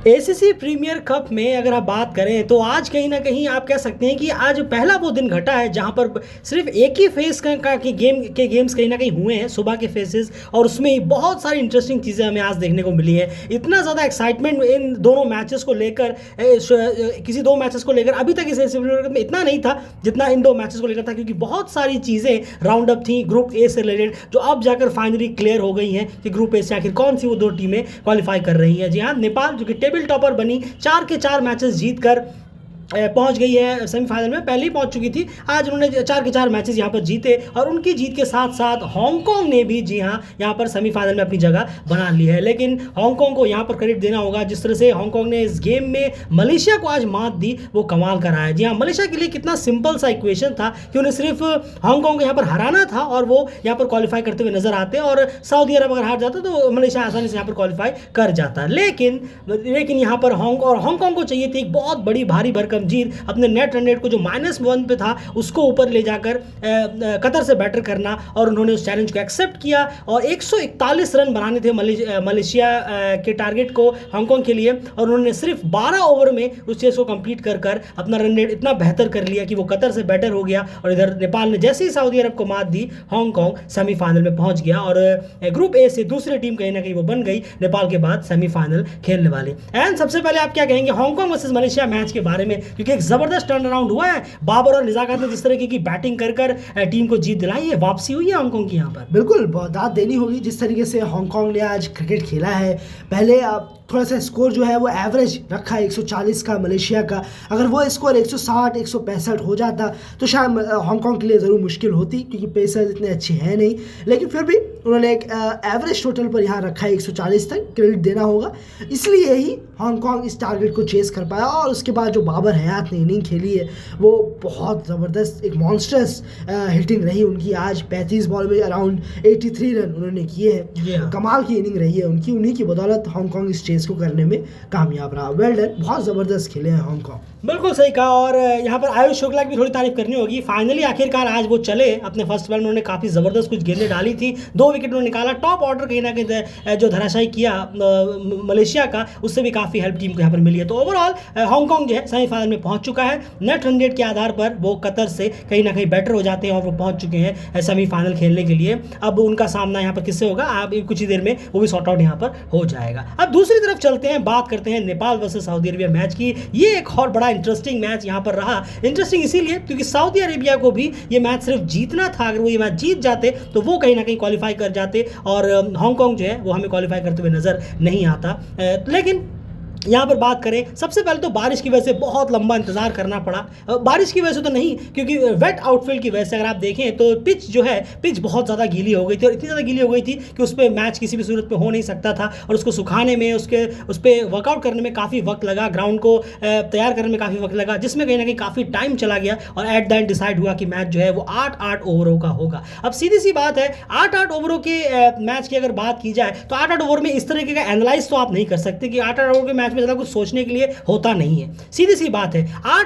ACC premiere cup में अगर आप बात करें तो आज कहीं ना कहीं आप कह सकते हैं कि आज पहला वो दिन घटा है जहां पर सिर्फ एक ही फेस के गेम्स कहीं ना कहीं हुए हैं, सुबह के फेसेस, और उसमें ही बहुत सारी इंटरेस्टिंग चीज़ें हमें आज देखने को मिली है। इतना ज़्यादा एक्साइटमेंट इन दोनों मैचेस को लेकर, किसी दो मैचेस को लेकर अभी तक इस एसीसी प्रीमियर कप में इतना नहीं था जितना इन दो मैचेस को लेकर था, क्योंकि बहुत सारी चीज़ें राउंड अप थी ग्रुप ए से रिलेटेड, जो अब जाकर फाइनली क्लियर हो गई हैं कि ग्रुप ए से आखिर कौन सी वो दो टीमें क्वालिफाई कर रही हैं। जी हाँ, नेपाल जो कि टेबल टॉपर बनी, 4 के 4 मैचेस जीतकर पहुंच गई है सेमीफाइनल में, पहले ही पहुंच चुकी थी। आज उन्होंने 4 के 4 मैचेस यहां पर जीते और उनकी जीत के साथ साथ हांगकांग ने भी जी हां यहां पर सेमीफाइनल में अपनी जगह बना ली है। लेकिन हांगकांग को यहां पर क्रेडिट देना होगा, जिस तरह से हांगकांग ने इस गेम में मलेशिया को आज मात दी, वो कमाल का रहा है। जी हाँ, मलेशिया के लिए कितना सिंपल सा इक्वेशन था कि उन्हें सिर्फ हांगकांग को यहाँ पर हराना था और वो यहाँ पर क्वालिफाई करते हुए नजर आते, और सऊदी अरब अगर हार जाता तो मलेशिया आसानी से यहाँ पर क्वालिफाई कर जाता। लेकिन यहाँ पर हांगकांग को चाहिए थी एक बहुत बड़ी भारी भरकम जीत, अपने नेट रन रेट को जो -1 पे था उसको ऊपर ले जाकर कतर से बैटर करना, और उन्होंने उस चैलेंज को एक्सेप्ट किया और 141 रन बनाने थे मलेशिया के टारगेट को हांगकांग के लिए, और उन्होंने सिर्फ 12 ओवर में उस चीज़ को कंप्लीट कर अपना रन रेट इतना बेहतर कर लिया कि वो कतर से बैटर हो गया। और इधर नेपाल ने जैसे ही सऊदी अरब को मात दी, हांगकांग सेमीफाइनल में पहुंच गया और ग्रुप ए से दूसरी टीम कहीं ना कहीं वो बन गई नेपाल के बाद सेमीफाइनल खेलने वाली। एंड सबसे पहले आप क्या कहेंगे हांगकांग वर्सेस मलेशिया मैच के बारे में, क्योंकि एक जबरदस्त टर्न अराउंड हुआ है। बाबर और निजाकात ने जिस तरह की बैटिंग कर टीम को जीत दिलाई है, वापसी हुई है हांगकांग की यहाँ पर। बिल्कुल दाद देनी होगी जिस तरीके से हांगकांग ने आज क्रिकेट खेला है। पहले थोड़ा सा स्कोर जो है वो एवरेज रखा है 140 का मलेशिया का, अगर वो स्कोर 160 165 हो जाता तो शायद हांगकांग के लिए ज़रूर मुश्किल होती, क्योंकि पेसर्स इतने अच्छे हैं नहीं। लेकिन फिर भी उन्होंने एक एवरेज टोटल पर यहाँ रखा है 140 तक, क्रेडिट देना होगा। इसलिए ही हांगकांग इस टारगेट को चेस कर पाया, और उसके बाद जो बाबर हयात ने इनिंग खेली है वो बहुत ज़बरदस्त, एक मॉन्स्टर्स हिटिंग रही उनकी। आज 35 बॉल में अराउंड 83 रन उन्होंने किए हैं। कमाल की इनिंग रही है उनकी, उन्हीं की बदौलत हांगकांग इस चेस को करने में कामयाब रहा। वेल डन, बहुत ज़बरदस्त खेले हैं हांगकांग। बिल्कुल सही कहा, और यहाँ पर आयुष शुक्ला की भी थोड़ी तारीफ करनी होगी। फाइनली आखिरकार आज वो चले अपने फर्स्ट बॉल में, उन्होंने काफ़ी ज़बरदस्त कुछ गेंदें डाली थी, 2 विकेट उन्होंने निकाला। टॉप ऑर्डर कहीं ना कहीं जो धराशायी किया मलेशिया का, उससे भी काफ़ी हेल्प टीम को यहाँ पर मिली है। तो ओवरऑल हांगकांग जो है सेमीफाइनल में पहुँच चुका है। नेट रन रेट के आधार पर वो कतर से कहीं ना कहीं बेटर हो जाते हैं और वो पहुँच चुके हैं सेमीफाइनल खेलने के लिए। अब उनका सामना यहाँ पर किससे होगा, आप कुछ ही देर में वो भी सॉर्ट आउट यहाँ पर हो जाएगा। अब दूसरी तरफ चलते हैं, बात करते हैं Nepal versus Saudi Arabia match की। ये एक और बड़ा इंटरेस्टिंग मैच यहाँ पर रहा। इंटरेस्टिंग इसीलिए क्योंकि सऊदी अरेबिया को भी ये मैच सिर्फ जीतना था। अगर वो ये मैच जीत जाते तो वो कहीं ना कहीं क्वालिफाई कर जाते, और हांगकांग जो है वो हमें क्वालिफाई करते हुए नजर नहीं आता। लेकिन यहाँ पर बात करें, सबसे पहले तो बारिश की वजह से बहुत लंबा इंतजार करना पड़ा। बारिश की वजह से तो नहीं, क्योंकि वेट आउटफील्ड की वजह से अगर आप देखें तो पिच बहुत ज़्यादा गीली हो गई थी, और इतनी ज़्यादा गीली हो गई थी कि उस पर मैच किसी भी सूरत में हो नहीं सकता था, और उसको सुखाने में, उस पर वर्कआउट करने में काफ़ी वक्त लगा, ग्राउंड को तैयार करने में काफ़ी वक्त लगा, जिसमें कहीं ना कहीं काफ़ी टाइम चला गया, और एट द एंड डिसाइड हुआ कि मैच जो है वो 8-8 ओवरों का होगा। अब सीधी सी बात है, 8-8 ओवरों के मैच की अगर बात की जाए तो 8-8 ओवर में इस तरीके का एनालाइज तो आप नहीं कर सकते कि 8-8 ओवर के मैच में ज़्यादा कुछ सोचने के लिए होता नहीं है। सीधी सी बात है,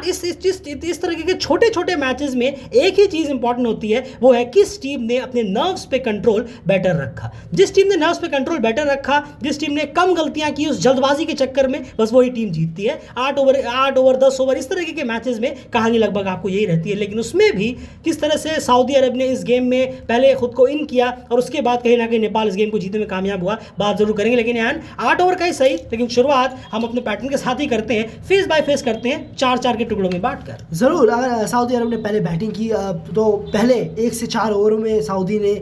इस तरीके के छोटे छोटे मैचेस में एक ही चीज इंपॉर्टेंट होती है, वो है किस टीम ने अपने नर्व्स पे कंट्रोल बेटर रखा। जिस टीम ने नर्व्स पे कंट्रोल बेटर रखा, जिस टीम ने कम गलतियां की उस जल्दबाजी के चक्कर में, बस वही टीम जीतती है। 8 ओवर 10 ओवर इस तरीके के मैचेस में कहानी लगभग आपको यही रहती है। लेकिन उसमें भी किस तरह से सऊदी अरब ने इस गेम में पहले खुद को इन किया और उसके बाद कहीं ना कहीं नेपाल इस गेम को जीतने में कामयाब हुआ, बात जरूर करेंगे। लेकिन यार 8 ओवर का ही सही, लेकिन शुरुआत हम अपने पैटर्न के साथ ही करते हैं, फेस बाय फेस करते हैं, 4-4 के टुकड़ों में बांटकर। ज़रूर, अगर सऊदी अरब ने पहले बैटिंग की तो पहले 1 से 4 ओवरों में सऊदी ने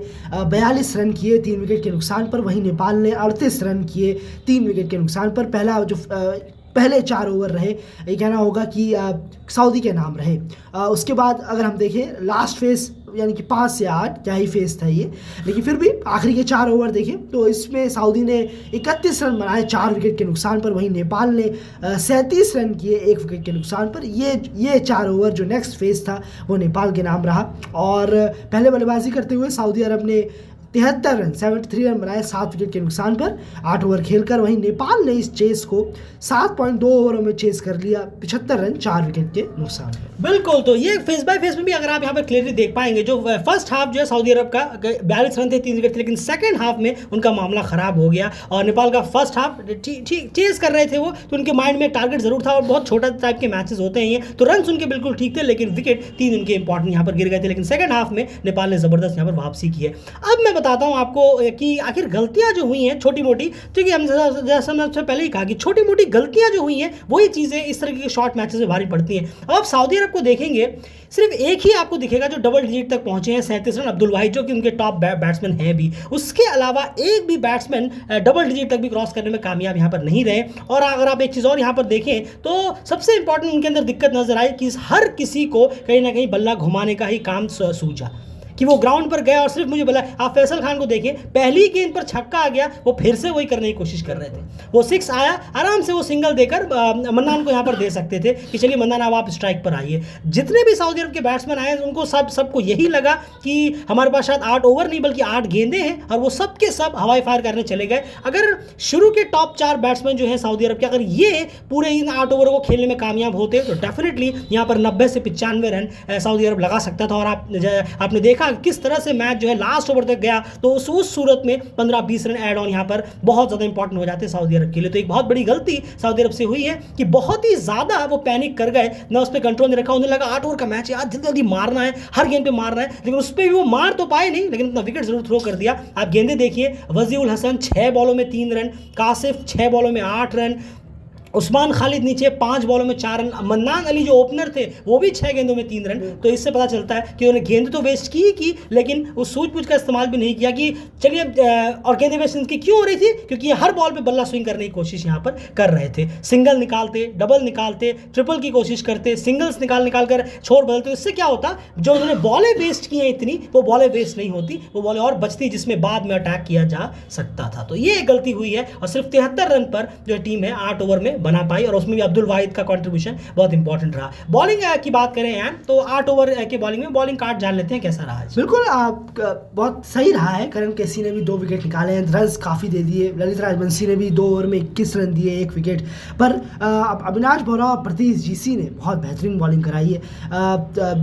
42 रन किए 3 विकेट के नुकसान पर, वहीं नेपाल ने 38 रन किए 3 विकेट के नुकसान पर। पहले 4 ओवर रहे, ये कहना होगा कि सऊदी के नाम रहे। उसके बाद अगर हम देखें लास्ट फेस यानी कि 5 से 8 क्या ही फेस था ये, लेकिन फिर भी आखिरी के 4 ओवर देखें तो इसमें सऊदी ने 31 रन बनाए 4 विकेट के नुकसान पर, वहीं नेपाल ने 37 रन किए 1 विकेट के नुकसान पर। ये 4 ओवर जो नेक्स्ट फेस था वो नेपाल के नाम रहा, और पहले बल्लेबाजी करते हुए सऊदी अरब ने 73 रन 73 रन बनाए 7 विकेट के नुकसान पर 8 ओवर खेलकर। वहीं नेपाल ने इस चेस को 7.2 ओवरों में चेस कर लिया 75 रन 4 विकेट के नुकसान पर। बिल्कुल, तो ये फेस बाय फेस में भी अगर आप यहाँ पर क्लियरली देख पाएंगे, जो फर्स्ट हाफ जो है सऊदी अरब का 42 रन थे 3 विकेट थे, लेकिन सेकंड हाफ में उनका मामला खराब हो गया और नेपाल का फर्स्ट हाफ ठीक चेस कर रहे थे वो, तो उनके माइंड में टारगेट जरूर था और बहुत छोटा टाइप के मैचेस होते हैं ये, तो रन उनके बिल्कुल ठीक थे, लेकिन विकेट 3 उनके इंपॉर्टेंट यहाँ पर गिर गए थे। लेकिन सेकंड हाफ में नेपाल ने जबरदस्त यहाँ पर वापसी की है। अब मैं बताता हूँ आपको कि आखिर गलतियां जो हुई हैं छोटी मोटी, क्योंकि हम जैसा मैं पहले ही कहा कि छोटी मोटी गलतियां जो हुई हैं वही चीज़ें इस तरह के शॉर्ट मैचेस में भारी पड़ती हैं। अब आप सऊदी अरब को देखेंगे, सिर्फ एक ही आपको दिखेगा जो डबल डिजिट तक पहुंचे हैं 37 रन, अब्दुल वाहिद, जो कि उनके टॉप बैट्समैन हैं भी। उसके अलावा एक भी बैट्समैन डबल डिजिट तक भी क्रॉस करने में कामयाब यहाँ पर नहीं रहे। और अगर आप एक चीज़ और यहाँ पर देखें तो सबसे इंपॉर्टेंट उनके अंदर दिक्कत नजर आई कि हर किसी को कहीं ना कहीं बल्ला घुमाने का ही काम सूझा, कि वो ग्राउंड पर गया और सिर्फ मुझे बोला। आप फैसल खान को देखिए, पहली गेंद पर छक्का आ गया, वो फिर से वही करने की कोशिश कर रहे थे। वो 6 आया, आराम से वो सिंगल देकर मन्नान को यहाँ पर दे सकते थे कि चलिए मन्नान अब आप स्ट्राइक पर आइए। जितने भी सऊदी अरब के बैट्समैन आए उनको सबको यही लगा कि हमारे पास शायद 8 ओवर नहीं बल्कि 8 गेंदें हैं, और वो सब के सब हवाई फायर करने चले गए। अगर शुरू के टॉप 4 बैट्समैन जो हैं सऊदी अरब के, अगर ये पूरे इन 8 ओवरों को खेलने में कामयाब होते तो डेफिनेटली यहाँ पर 90 से 95 रन सऊदी अरब लगा सकता था। और आपने देखा किस तरह से मैच जो है लास्ट ओवर तक गया, तो उस सूरत में 15-20 रन ऐड ऑन यहाँ पर बहुत ज़्यादा इंपॉर्टेंट हो जाते हैं सऊदी अरब के लिए। तो एक बहुत बड़ी गलती सऊदी अरब से हुई है कि बहुत ही ज़्यादा वो पैनिक कर गए, ना उस पर कंट्रोल नहीं रखा। उन्हें लगा 8 ओवर का मैच है, आज जल्दी जल्दी मारना है, हर गेंद पे मारना है, लेकिन उस पर भी वो मार तो पाए नहीं, लेकिन अपना विकेट जरूर थ्रो कर दिया। आप गेंदें देखिए, वजीउल हसन 6 बॉलों में 3 रन, कासिफ 6 बॉलों में 8 रन, उस्मान खालिद नीचे 5 बॉलों में 4 रन, मन्नान अली जो ओपनर थे वो भी 6 गेंदों में 3 रन। तो इससे पता चलता है कि उन्होंने गेंद तो वेस्ट की लेकिन उस सूझबूझ का इस्तेमाल भी नहीं किया कि चलिए, और गेंदें वेस्ट इनकी क्यों हो रही थी, क्योंकि ये हर बॉल पे बल्ला स्विंग करने की कोशिश यहाँ पर कर रहे थे। सिंगल निकालते, डबल निकालते, ट्रिपल की कोशिश करते, सिंगल्स निकाल कर छोड़ बदलते। इससे क्या होता, जो उन्होंने बॉलें वेस्ट की हैं इतनी, वो बॉलें वेस्ट नहीं होती, वो बॉलें और बचती जिसमें बाद में अटैक किया जा सकता था। तो ये एक गलती हुई है और सिर्फ 73 रन पर जो टीम है 8 ओवर में बना पाई, और उसमें अब्दुल वाहिद का कंट्रीब्यूशन बहुत इंपॉर्टेंट रहा। बॉलिंग की बात करें यार, तो 8 ओवर के बॉलिंग में बॉलिंग कार्ड जान लेते हैं कैसा रहा है। बिल्कुल, आप बहुत सही रहा है। करण केसी ने भी 2 विकेट निकाले हैं, रन काफ़ी दे दिए। ललित राजवंशी ने भी 2 ओवर में 21 रन दिए, 1 विकेट पर। अविनाश बोहरा और प्रतीश जीसी ने बहुत बेहतरीन बॉलिंग कराई है।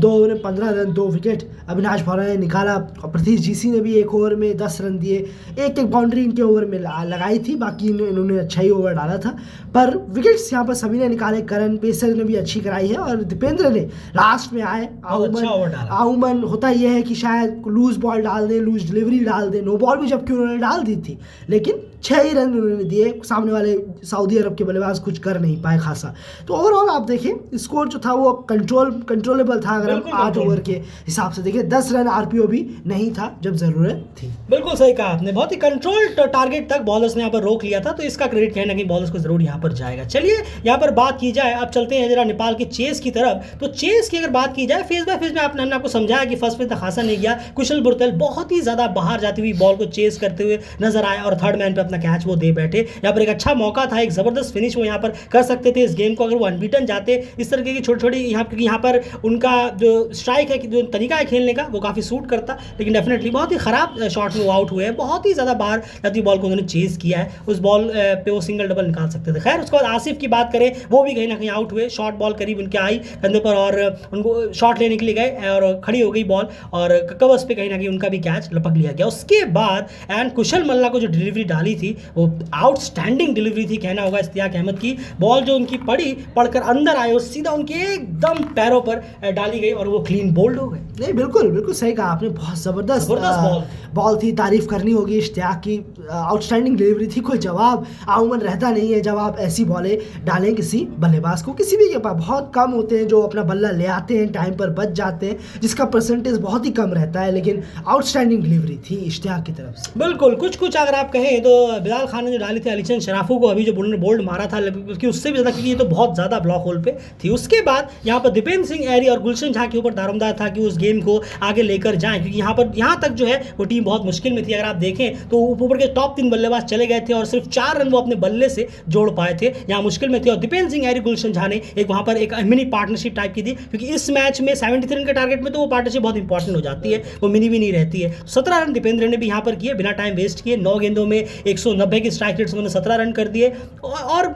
2 ओवर में 15 रन, 2 विकेट अविनाश बोहरा ने निकाला, और प्रतीश जीसी ने भी 1 ओवर में 10 रन दिए। एक बाउंड्री इनके ओवर में लगाई थी, बाकी इन्होंने अच्छा ही ओवर डाला था, पर विकेट्स यहाँ पर सभी ने निकाले। करण पेसर ने भी अच्छी कराई है, और दीपेंद्र ने लास्ट में आए। आउमन होता यह है कि शायद लूज बॉल डाल दें, लूज डिलीवरी डाल दें, नो बॉल भी जबकि उन्होंने डाल दी थी, लेकिन 6 ही रन उन्होंने दिए। सामने वाले सऊदी अरब के बल्लेबाज कुछ कर नहीं पाए खासा। तो ओवरऑल आप देखें, स्कोर जो था वो कंट्रोलेबल था। अगर हम 8 ओवर के हिसाब से देखें, 10 रन आरपीओ भी नहीं था जब ज़रूरत थी। बिल्कुल सही कहा आपने, बहुत ही कंट्रोल्ड टारगेट तक बॉलर्स ने यहाँ पर रोक लिया था, तो इसका क्रेडिट कहीं ना कहीं बॉलर्स को जरूर यहाँ पर जाएगा। चलिए यहाँ पर बात की जाए, अब चलते हैं जरा नेपाल के चेस की तरफ। तो चेस की अगर बात की जाए, फेस बाय फेस में हमने आपको समझाया कि फर्स्ट पे तक खासा नहीं गया। कुशल बुरतेल बहुत ही ज़्यादा बाहर जाती हुई बॉल को चेस करते हुए नजर आए और थर्ड मैन पे अपना कैच वो दे बैठे। यहाँ पर एक अच्छा मौका था, एक ज़बरदस्त फिनिश वो यहाँ पर कर सकते थे इस गेम को, अगर वो अनबीटन जाते। इस तरीके की छोटी छोटी यहाँ पर उनका जो स्ट्राइक है, जो तरीका है खेलने का, वो काफ़ी सूट करता, लेकिन डेफिनेटली बहुत ही ख़राब शॉट में वो आउट हुए हैं। बहुत ही ज़्यादा बाहर जाती बॉल को उन्होंने चेस किया है, उस बॉल पे वो सिंगल डबल निकाल सकते थे। खैर, उसके बाद आसिफ की बात करें, वो भी कहीं ना कहीं आउट हुए। शॉर्ट बॉल करीब उनके आई कंधे पर और उनको शॉट लेने के लिए गए और खड़ी हो गई बॉल, और कवर्स पे कहीं ना कहीं उनका भी कैच लपक लिया गया। उसके बाद एंड कुशल मल्ला को जो डिलीवरी डाली थी, वो आउटस्टैंडिंग डिलीवरी थी, कहना होगा इश्तियाक अहमद की। बॉल जो उनकी पड़कर अंदर आई और सीधा उनके एकदम पैरों पर डाली गई और वो क्लीन बोल्ड हो गए। नहीं, बिल्कुल सही कहा आपने, बहुत ज़बरदस्त बॉल थी। तारीफ करनी होगी इश्तियाक की, आउटस्टैंडिंग डिलीवरी थी, कोई जवाब आउमन रहता नहीं है जब आप ऐसी बॉलें डालें किसी बल्लेबाज को। किसी भी के पास बहुत कम होते हैं जो अपना बल्ला ले आते हैं, टाइम पर बच जाते हैं, जिसका परसेंटेज बहुत ही कम रहता है, लेकिन आउटस्टैंडिंग डिलीवरी थी इश्तियाक की तरफ से। बिल्कुल, कुछ अगर आप कहें तो बिलाल खान ने जो डाली थी अलीचंद शराफू को, अभी जो बोल्ड मारा था, क्योंकि उससे भी ज़्यादा, क्योंकि ये तो बहुत ज़्यादा ब्लॉक होल पे थी। उसके बाद यहाँ पर दीपेंद्र सिंह एरी और गुलशन झा के ऊपर दारोमदार था कि उस गेम को आगे लेकर जाएं, क्योंकि यहाँ तक जो है वो टीम बहुत मुश्किल में थी। अगर आप देखें तो ऊपर के टॉप 3 बल्लेबाज चले गए थे और सिर्फ 4 रन वो अपने बल्ले से जोड़ पाए थे, यहाँ मुश्किल में थे। और दीपेंद्र सिंह एरी गुलशन झा ने एक वहाँ पर एक मिनी पार्टनरशिप टाइप की थी, क्योंकि इस मैच में 73 रन के टारगेट में तो वो पार्टनरशिप बहुत इंपॉर्टेंट हो जाती है, वो मिनी भी नहीं रहती है। 17 रन दीपेंद्र ने भी यहाँ पर किए बिना टाइम वेस्ट किए। 9 गेंदों में 190 की स्ट्राइक रेट से उन्होंने 17 रन कर दिए और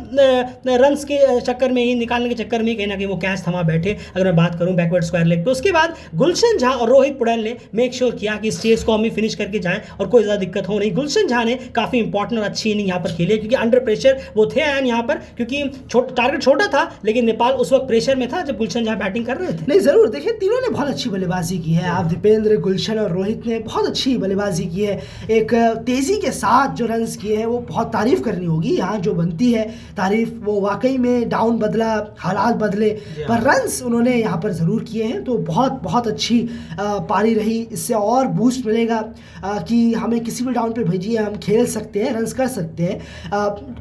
रन्स के चक्कर में ही, निकालने के चक्कर में कहीं ना कहीं वो कैच थमा बैठे, अगर मैं बात करूं बैकवर्ड स्क्वायर लेग पे। उसके बाद गुलशन झा और रोहित पटेल ने मेक श्योर किया कि इस चेस को हम फिनिश करके जाएं और कोई ज़्यादा दिक्कत हो नहीं। गुलशन झा ने काफ़ी इंपॉर्टेंट और अच्छी इनिंग यहाँ पर खेली, क्योंकि अंडर प्रेशर वो थे आयन यहाँ पर, क्योंकि टारगेट छोटा था लेकिन नेपाल उस वक्त प्रेशर में था जब गुलशन झा बैटिंग कर रहे थे। नहीं, जरूर देखिए, तीनों ने बहुत अच्छी बल्लेबाजी की है। आप दीपेंद्र, गुलशन और रोहित ने बहुत अच्छी बल्लेबाजी की है। एक तेजी के साथ जो रन्स किए हैं वो बहुत तारीफ करनी होगी यहाँ जो बनती है तारीफ। वो वाकई में डाउन बदला, हालात बदले, पर रन्स उन्होंने यहाँ पर ज़रूर किए हैं। तो बहुत बहुत अच्छी पारी रही। इससे और बूस्ट मिलेगा कि हमें किसी भी डाउन पे भेजिए, हम खेल सकते हैं, रन्स कर सकते हैं।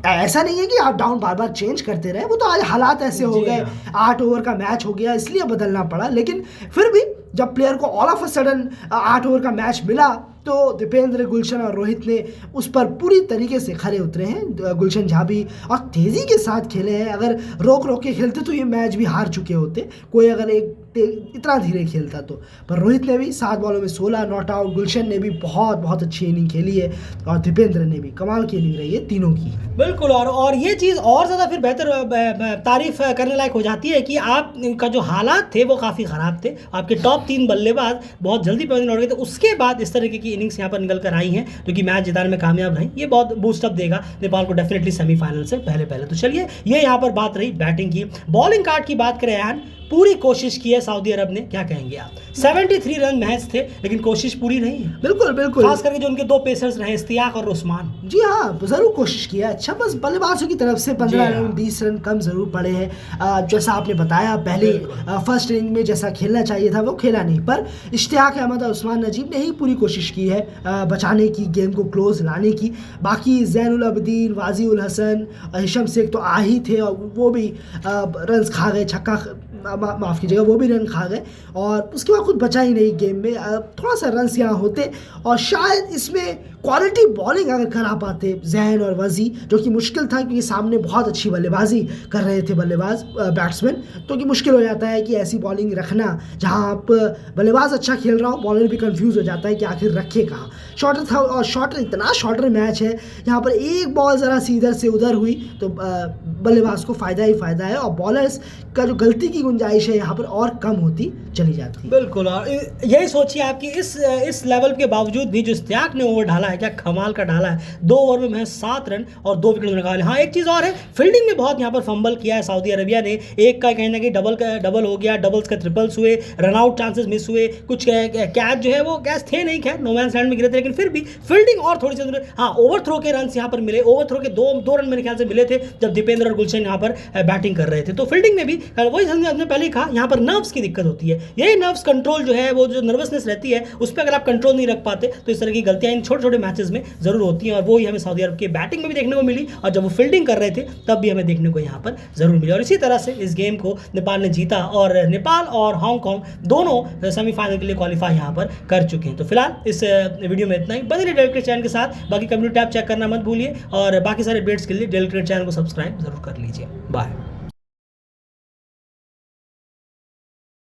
ऐसा नहीं है कि आप डाउन बार बार चेंज करते रहे, वो तो आज हालात ऐसे हो गए, 8 ओवर का मैच हो गया इसलिए बदलना पड़ा। लेकिन फिर भी जब प्लेयर को all of a sudden 8 over का मैच मिला तो दीपेंद्र, गुलशन और रोहित ने उस पर पूरी तरीके से खरे उतरे हैं। गुलशन झा भी और तेज़ी के साथ खेले हैं। अगर रोक के खेलते तो ये मैच भी हार चुके होते, कोई अगर इतना धीरे खेलता तो। पर रोहित ने भी 7 बॉलों में 16 नॉट आउट, गुलशन ने भी बहुत बहुत अच्छी इनिंग खेली है और दीपेंद्र ने भी कमाल की इनिंग रही है तीनों की। बिल्कुल, और ये चीज़ और ज़्यादा फिर बेहतर तारीफ करने लायक हो जाती है कि आपका जो हालात थे वो काफ़ी ख़राब थे, आपके टॉप 3 बल्लेबाज बहुत जल्दी पैदा लौट गए थे। उसके बाद इस तरीके की इनिंग्स यहाँ पर निकल कर आई हैं जो कि मैच जिताने में कामयाब रही। ये बहुत बूस्टअप देगा नेपाल को डेफिनेटली सेमीफाइनल से पहले। तो चलिए, ये यहाँ पर बात रही बैटिंग की। बॉलिंग कार्ड की बात करें यार, पूरी कोशिश की है सऊदी अरब ने, क्या कहेंगे आप? 73 रन महज थे लेकिन कोशिश पूरी नहीं है। बिल्कुल बिल्कुल, खास करके जो उनके 2 पेसर्स रहे, इश्तियाक और उस्मान। जी हाँ, जरूर कोशिश किया। अच्छा, बस बल्लेबाजों की तरफ से 15 रन 20 रन कम जरूर पड़े हैं। जैसा आपने बताया, पहले फर्स्ट इनिंग में जैसा खेलना चाहिए था वो खेला नहीं, पर इश्तियाक अहमद और उस्मान नजीब ने ही पूरी कोशिश की है बचाने की, गेम को क्लोज लाने की। बाकी जैनुल अबदीन, वाजी उल हसन, हिशम शेख तो आ ही थे और वो भी रन खा गए, छक्का माफ़ कीजिएगा, वो भी रन खा गए और उसके बाद कुछ बचा ही नहीं गेम में। थोड़ा सा रन्स यहाँ होते और शायद इसमें क्वालिटी बॉलिंग अगर करा पाते जैन और वजी, जो कि मुश्किल था क्योंकि सामने बहुत अच्छी बल्लेबाजी कर रहे थे बल्लेबाज बैट्समैन, तो कि मुश्किल हो जाता है कि ऐसी बॉलिंग रखना जहां आप बल्लेबाज अच्छा खेल रहा हो, बॉलर भी कंफ्यूज हो जाता है कि आखिर रखे कहाँ। शॉर्टर था और इतना शॉर्टर मैच है, यहाँ पर एक बॉल ज़रा सी इधर से उधर हुई तो बल्लेबाज को फ़ायदा ही फ़ायदा है और बॉलर्स का जो गलती की गुंजाइश है यहाँ पर और कम होती चली जाती। बिल्कुल, और यही सोचिए आपकी इस लेवल के बावजूद भी जो इश्तियाक ने ओवर डाला है, क्या कमाल का डाला है। 2 ओवर में महज 7 रन और 2 विकेट निकाले। हाँ, एक चीज़ और है, फील्डिंग में बहुत यहाँ पर फंबल किया है सऊदी अरबिया ने। एक का कहीं ना कहीं डबल हो गया, डबल्स का ट्रिपल्स हुए, रनआउट चांसेस मिस हुए, कुछ कैच जो है वो कैच थे नहीं, खैर नो मैंस लैंड में गिरे थे, लेकिन फिर भी फील्डिंग और थोड़ी सी। हाँ, ओवर थ्रो के रन यहाँ पर मिले, ओवर थ्रो के दो रन मेरे ख्याल से मिले थे जब दीपेंद्र और गुलशन यहाँ पर बैटिंग कर रहे थे। तो फील्डिंग में भी वही हमने पहले ही कहा, यहाँ पर नर्व्स की दिक्कत होती है। यही नर्व्स कंट्रोल जो है, वो जो नर्वसनेस रहती है उस पर अगर आप कंट्रोल नहीं रख पाते तो इस तरह की गलतियां इन छोटे मैचेस में जरूर होती हैं और वो ही हमें सऊदी अरब के बैटिंग में भी देखने को मिली और जब वो फील्डिंग कर रहे थे तब भी हमें देखने को यहाँ पर जरूर मिली। और इसी तरह से इस गेम को नेपाल ने जीता और नेपाल और हांगकांग दोनों सेमीफाइनल के लिए क्वालिफाई यहाँ पर कर चुके हैं। तो फिलहाल इस वीडियो में इतना ही। बने रहिए डेली क्रिकेट चैनल के साथ। बाकी कम्युनिटी टैब चेक करना मत भूलिए और बाकी सारे अपडेट्स के लिए डेली क्रिकेट चैनल को सब्सक्राइब जरूर कर लीजिए। बाय।